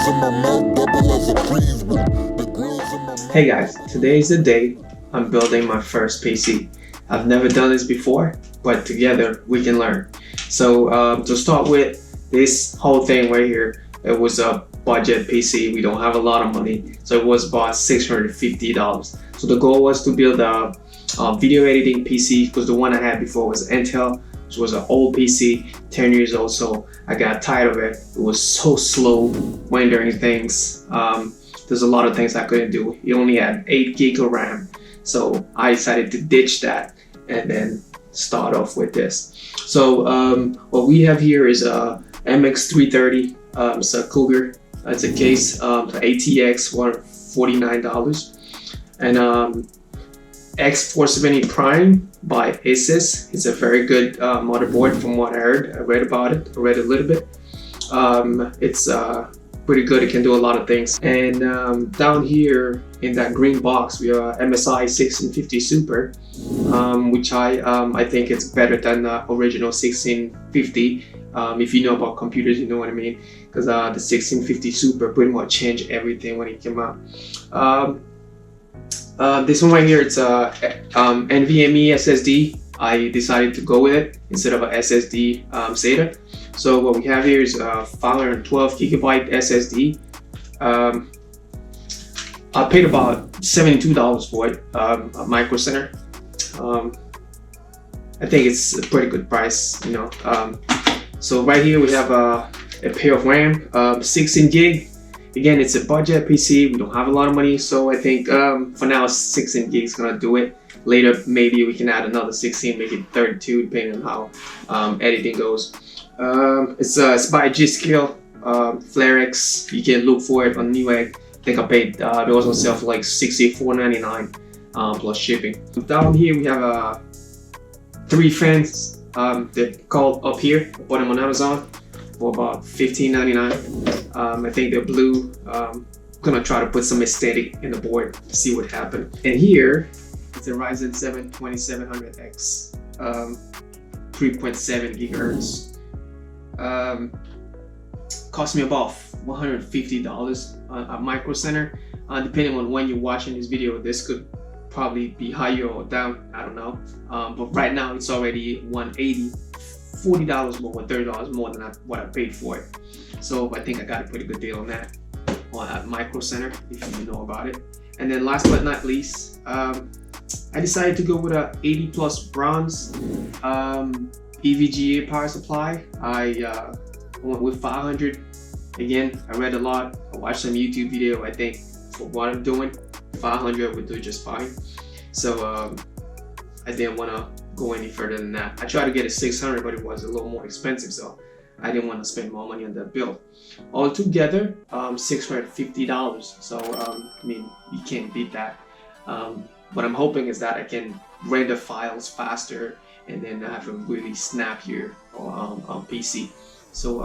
Hey guys, today is the day I'm building my first PC. I've never done this before, but together we can learn. So to start with, this whole thing right here, it was a budget PC. We don't have a lot of money, so it was about $650. So the goal was to build a video editing PC, because the one I had before was Intel, which was an old PC, 10 years old, so I got tired of it. It was so slow rendering things. There's a lot of things I couldn't do. It only had 8 gig of RAM, so I decided to ditch that and then start off with this. So what we have here is a MX330. It's a Cougar. It's a case, the ATX, $49, and X470 Prime by Asus. It's a very good motherboard from what I heard. I read about it. I read a little bit. It's pretty good. It can do a lot of things. And down here in that green box, we have MSI 1650 Super, which I think it's better than the original 1650. If you know about computers, you know what I mean, because the 1650 Super pretty much changed everything when it came out. This one right here, it's a NVMe SSD. I decided to go with it instead of a SSD SATA. So what we have here is a 512 gigabyte SSD. I paid about $72 for it at Micro Center. I think it's a pretty good price, you know. So right here we have a pair of RAM, 16 gig. Again, it's a budget PC. We don't have a lot of money, so I think for now 16 gig is gonna do it. Later, maybe we can add another 16, make it 32, depending on how editing goes. It's by G.skill, FlareX. You can look for it on Newegg. I think I paid, it was on sale for like $64.99 plus shipping. Down here we have 3 fans. They're called up here. I bought them on Amazon for about $15.99. I think they're blue. I'm gonna try to put some aesthetic in the board to see what happened. And here, it's a Ryzen 7 2700X, 3.7 gigahertz. Cost me about $150 at Micro Center. Depending on when you're watching this video, this could probably be higher or down, I don't know. But right now it's already $180, $40 more or $30 more than what I paid for it. So I think I got a pretty good deal on that at Micro Center, if you know about it. And then last but not least, I decided to go with a 80 plus bronze EVGA power supply. I went with 500. Again, I read a lot. I watched some YouTube video. I think for what I'm doing, 500 would do just fine. So I didn't want to go any further than that. I tried to get a 600, but it was a little more expensive, so I didn't want to spend more money on that build. Altogether, $650. So I mean, you can't beat that. What I'm hoping is that I can render files faster and then have a really snappier on PC. So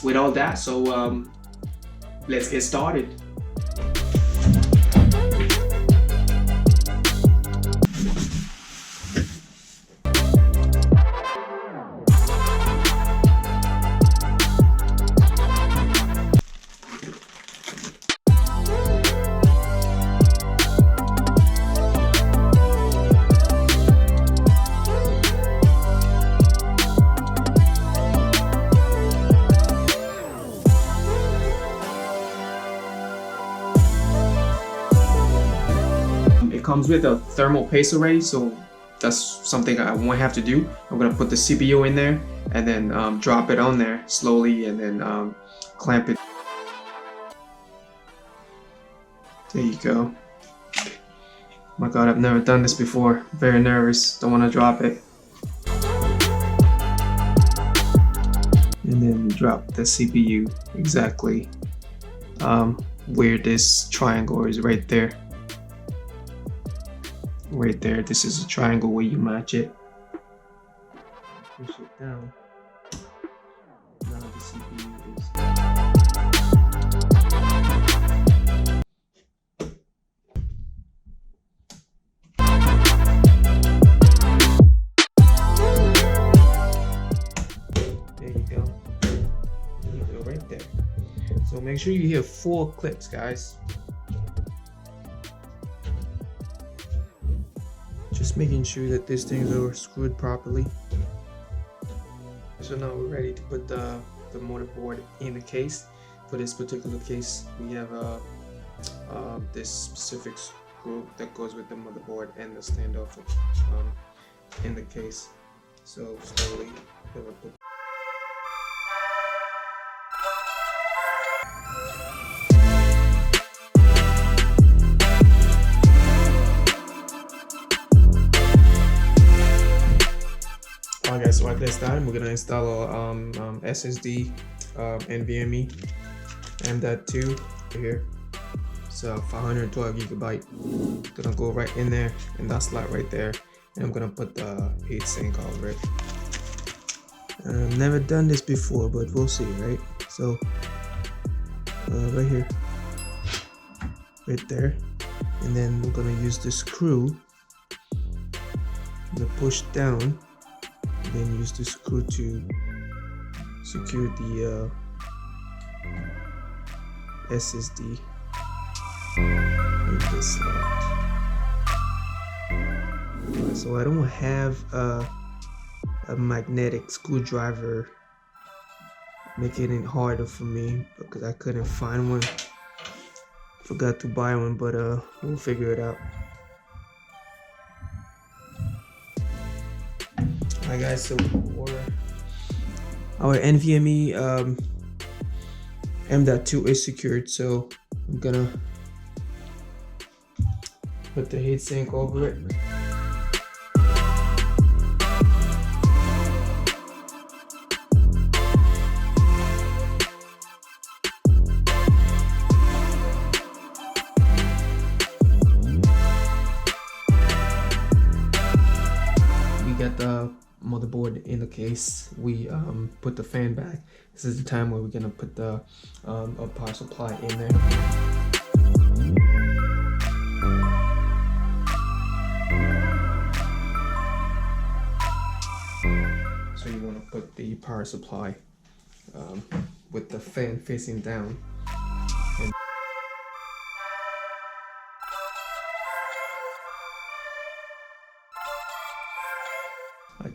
with all that, so let's get started. Comes with a thermal paste already, so that's something I won't have to do. I'm gonna put the CPU in there and then drop it on there slowly and then clamp it. There you go. Oh my god, I've never done this before. Very nervous, don't want to drop it. And then drop the CPU exactly where this triangle is, right there. Right there, this is a triangle where you match it. Push it down. Now the CPU is. There you go. Right there. So make sure you hear 4 clicks, guys. Just making sure that these things are screwed properly. So now we're ready to put the motherboard in the case. For this particular case, we have this specific screw that goes with the motherboard and the standoff in the case. So slowly gonna put. Alright guys, so at this time we're gonna install a SSD NVMe M.2 here. So 512 gigabyte. Gonna go right in there in that slot right there, and I'm gonna put the heatsink over it. I've never done this before, but we'll see, right? So right here, right there, and then we're gonna use the screw to push down. Then use the screw to secure the SSD in this slot. So I don't have a magnetic screwdriver, making it harder for me because I couldn't find one. Forgot to buy one, but we'll figure it out. Alright guys, so our NVMe M.2 is secured, so I'm gonna put the heatsink over it. We got the motherboard in the case. We put the fan back. This is the time where we're gonna put the a power supply in there. So you want to put the power supply with the fan facing down.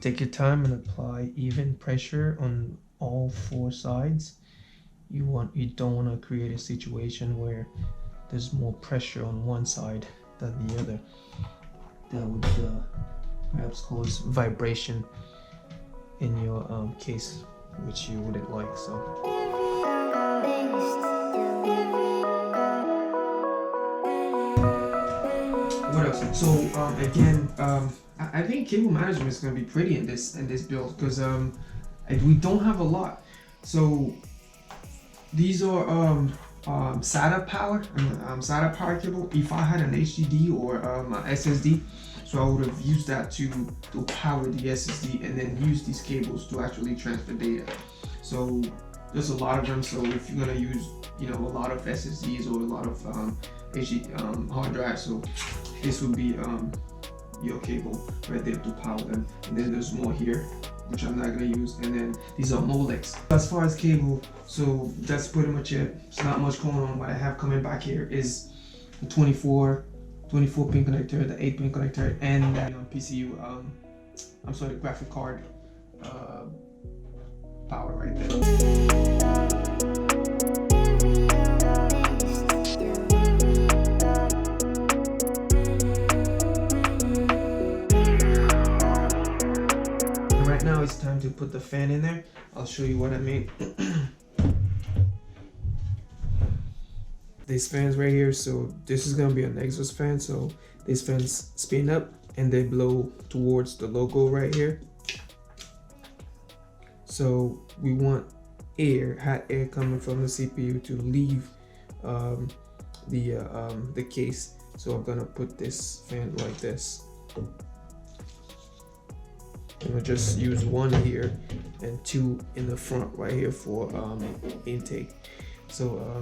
Take your time and apply even pressure on all 4 sides. You don't want to create a situation where there's more pressure on one side than the other. That would perhaps cause vibration in your case, which you wouldn't like. So. What else? So again, I think cable management is going to be pretty in this build because we don't have a lot. So these are SATA power, SATA power cable. If I had an HDD or SSD, so I would have used that to power the SSD and then use these cables to actually transfer data. So there's a lot of them. So if you're gonna use a lot of SSDs or a lot of hard drives, so this would be your cable right there to power them. And then there's more here, which I'm not gonna use. And then these are Molex. As far as cable, so that's pretty much it. It's not much going on. What I have coming back here is the 24 pin connector, the 8-pin connector, and that PCU. The graphic card power right there. Now it's time to put the fan in there. I'll show you what I made. These fans right here, so this is gonna be an exhaust fan. So these fans spin up and they blow towards the logo right here. So we want hot air coming from the CPU to leave the case. So I'm gonna put this fan like this. I'm gonna just use 1 here and 2 in the front right here for intake. So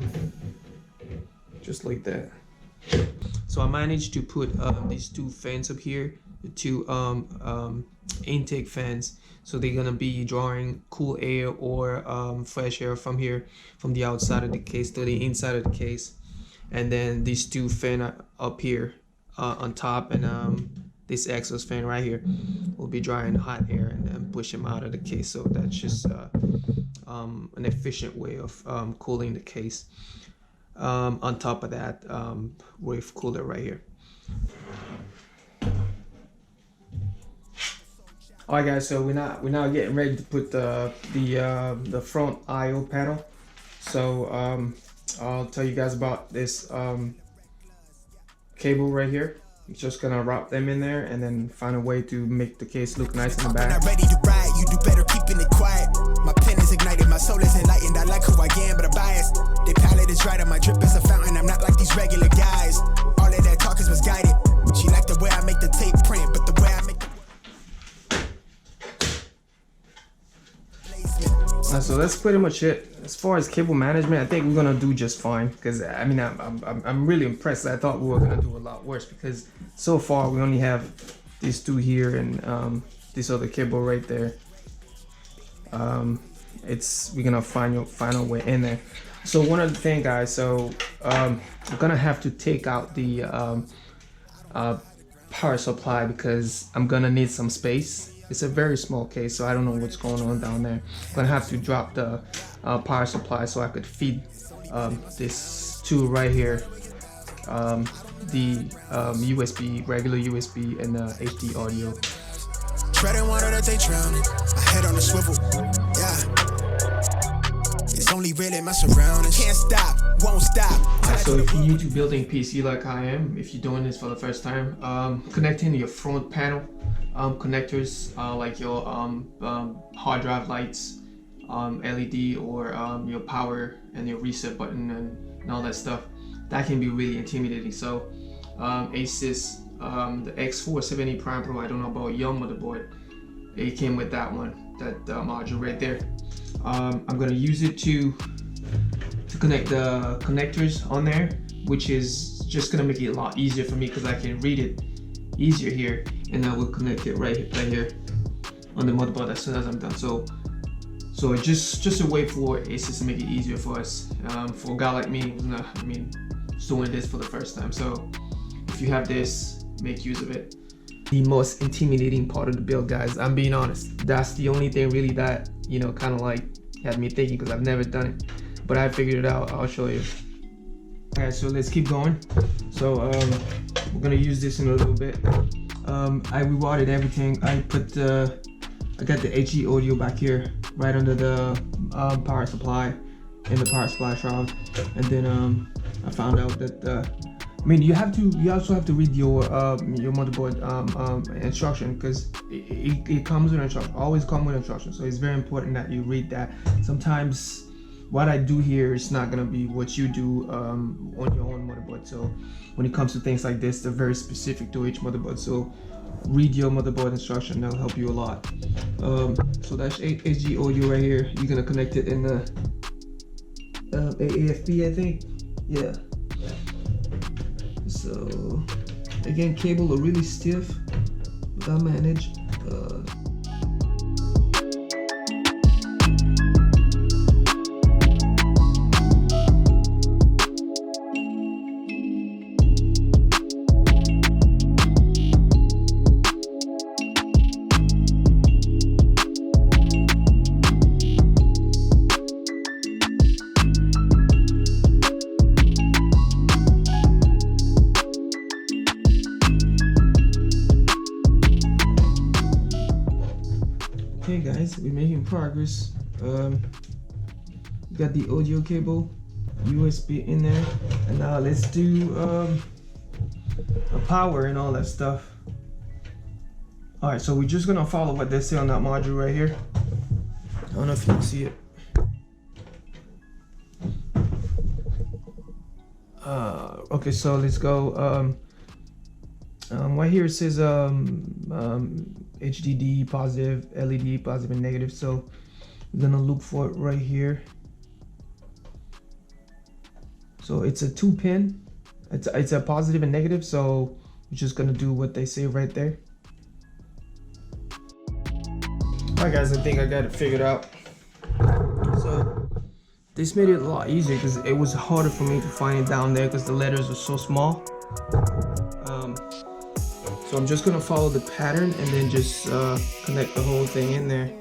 just like that. So I managed to put these 2 fans up here. two intake fans, so they're gonna be drawing cool air or fresh air from here, from the outside of the case to the inside of the case. And then these two fan up here on top, and this exhaust fan right here will be drawing hot air and then push them out of the case. So that's just an efficient way of cooling the case. On top of that, with cooler right here. All right, guys. So we're now getting ready to put the front I/O panel. So I'll tell you guys about this cable right here. You're just gonna wrap them in there and then find a way to make the case look nice in the back. Ready to ride, you do better keeping it quiet. My pen is ignited, my soul is enlightened. I like who I am, but I'm biased. The palette is right, and my drip is a fountain. I'm not like these regular guys. All of that talk is misguided. She liked the way I make the tape print, but the way I make the so that's pretty much it. As far as cable management, I think we're gonna do just fine, because I mean I'm really impressed. I thought we were gonna do a lot worse, because so far we only have these two here and this other cable right there. We're gonna find a way in there. So one other thing, guys, so we're gonna have to take out the power supply, because I'm gonna need some space. It's a very small case, so I don't know what's going on down there. I'm gonna have to drop the power supply so I could feed this two right here, the USB, regular USB, and the HD audio. treading water that they drowning. My head on a swivel, yeah. It's only really my surroundings. Can't stop, won't stop. So if you're new to building PC like I am, if you're doing this for the first time, connecting your front panel connectors, like your hard drive lights, LED, or your power and your reset button and all that stuff, that can be really intimidating. So Asus, the X470 Prime Pro, I don't know about your motherboard, it came with that one, that module right there. I'm gonna use it to connect the connectors on there, which is just gonna make it a lot easier for me, because I can read it easier here, and I will connect it right here on the motherboard as soon as I'm done. So it's just a way for Asus to make it easier for us, for a guy like me who's not, doing this for the first time. So if you have this, make use of it. The most intimidating part of the build, guys, I'm being honest, that's the only thing really that, kind of like had me thinking, because I've never done it, but I figured it out. I'll show you. Alright, so let's keep going. So we're gonna use this in a little bit. I rewired everything. I got the HD audio back here, right under the power supply, in the power supply shroud. And then I found out that you also have to read your motherboard instruction, because it comes with instruction, always come with instruction. So it's very important that you read that. Sometimes what I do here is not gonna be what you do on your own motherboard. So when it comes to things like this, they're very specific to each motherboard. So read your motherboard instruction, that'll help you a lot. So that's HD audio right here. You're gonna connect it in the AFP, I think. Yeah. So again, cable are really stiff, but I managed. Okay guys, we're making progress. We got the audio cable, USB in there, and now let's do a power and all that stuff. Alright, so we're just gonna follow what they say on that module right here. I don't know if you can see it. Okay, so let's go. Right here it says HDD positive, LED positive and negative. So we're gonna look for it right here. So it's a 2-pin. It's a positive and negative. So we're just gonna do what they say right there. Alright guys, I think I got it figured out. So this made it a lot easier because it was harder for me to find it down there because the letters are so small. So I'm just gonna follow the pattern and then just connect the whole thing in there.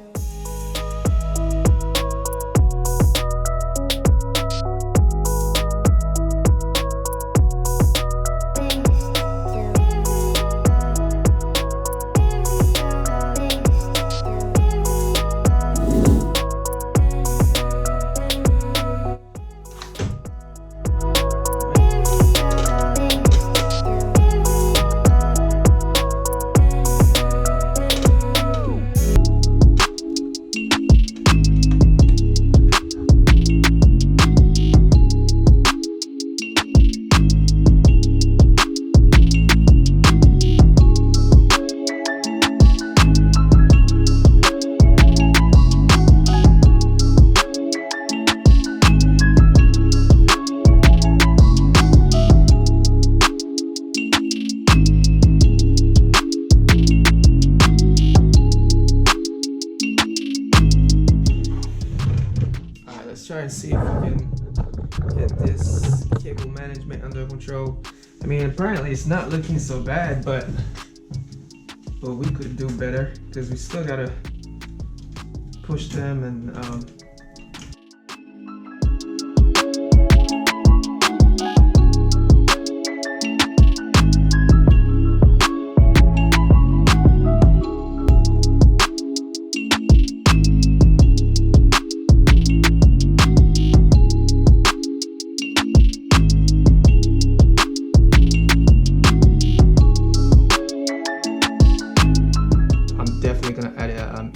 Try and see if we can get this cable management under control. I mean, apparently it's not looking so bad, but we could do better because we still gotta push them and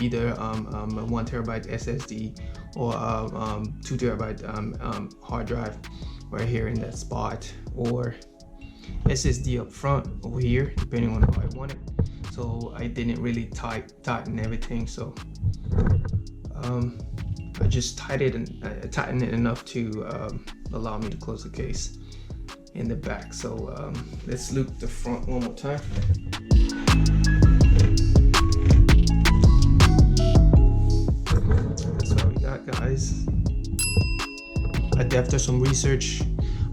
either a 1 terabyte SSD or 2 terabyte hard drive right here in that spot, or SSD up front over here, depending on how I want it. So I didn't really tighten everything, so I just tightened it enough to allow me to close the case in the back. So let's loop the front one more time. Guys, after some research,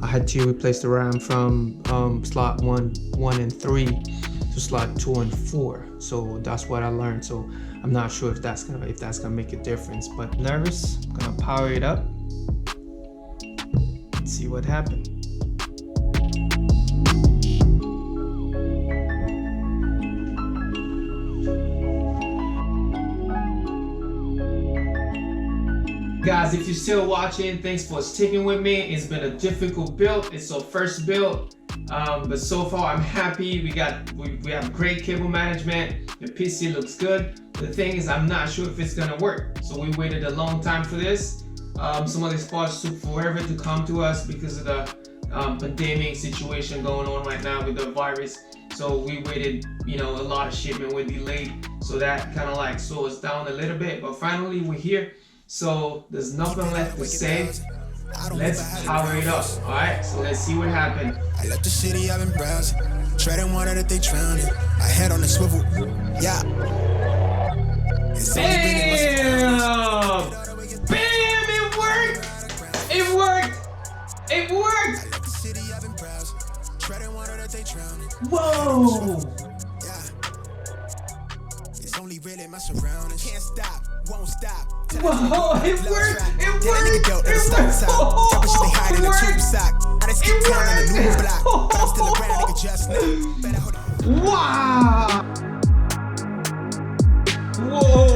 I had to replace the RAM from slot 1 and 3 to slot 2 and 4. So that's what I learned. So I'm not sure if that's gonna make a difference, but nervous. I'm gonna power it up. Let's see what happened. Guys, if you're still watching, thanks for sticking with me. It's been a difficult build. It's our first build, but so far I'm happy. We have great cable management. The PC looks good. The thing is, I'm not sure if it's gonna work. So we waited a long time for this. Some of these parts took forever to come to us because of the pandemic situation going on right now with the virus. So we waited, a lot of shipment were delayed. So that kind of like slowed us down a little bit, but finally we're here. So there's nothing left to say. Let's power it up, alright? So let's see what happened. I left the city, I've been browsing, treading water that they drowning. I head on the swivel, yeah. Bam! Bam! It worked! It worked! It worked! I left the city, I've been browsing, treading water that they drowning. Whoa! Yeah. It's only really my surroundings. Can't stop. Won't stop. Whoa, it worked! It worked! It worked! Wow! Whoa!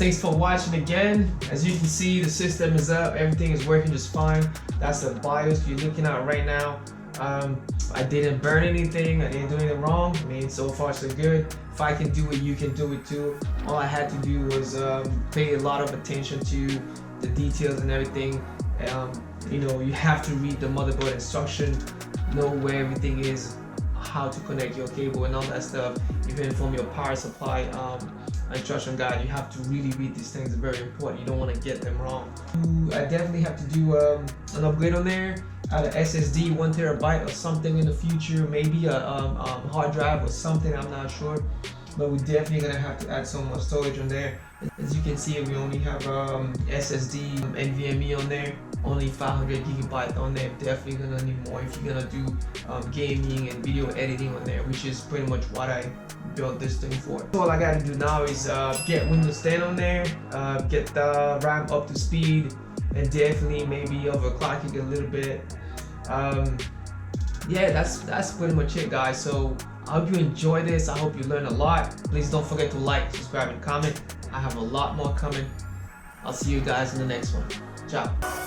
thanks for watching again. As you can see, the system is up, everything is working just fine. That's the BIOS you're looking at right now. I didn't burn anything, I didn't do anything wrong. I mean, so far so good. If I can do it, you can do it too. All I had to do was pay a lot of attention to the details and everything. You know, you have to read the motherboard instruction, know where everything is, how to connect your cable and all that stuff. Even from your power supply instruction guide, you have to really read these things. It's very important. You don't want to get them wrong. I definitely have to do an upgrade on there. Add an SSD 1 terabyte or something in the future, maybe a hard drive or something, I'm not sure, but we're definitely gonna have to add some more storage on there. As you can see, we only have SSD NVMe on there, only 500 gigabyte on there. Definitely gonna need more if you're gonna do gaming and video editing on there, which is pretty much what I built this thing for. So all I gotta do now is get Windows 10 on there, get the RAM up to speed, and definitely maybe overclock it a little bit. Yeah, that's pretty much it, guys. So I hope you enjoy this. I hope you learn a lot. Please don't forget to like, subscribe, and comment. I have a lot more coming. I'll see you guys in the next one. Ciao.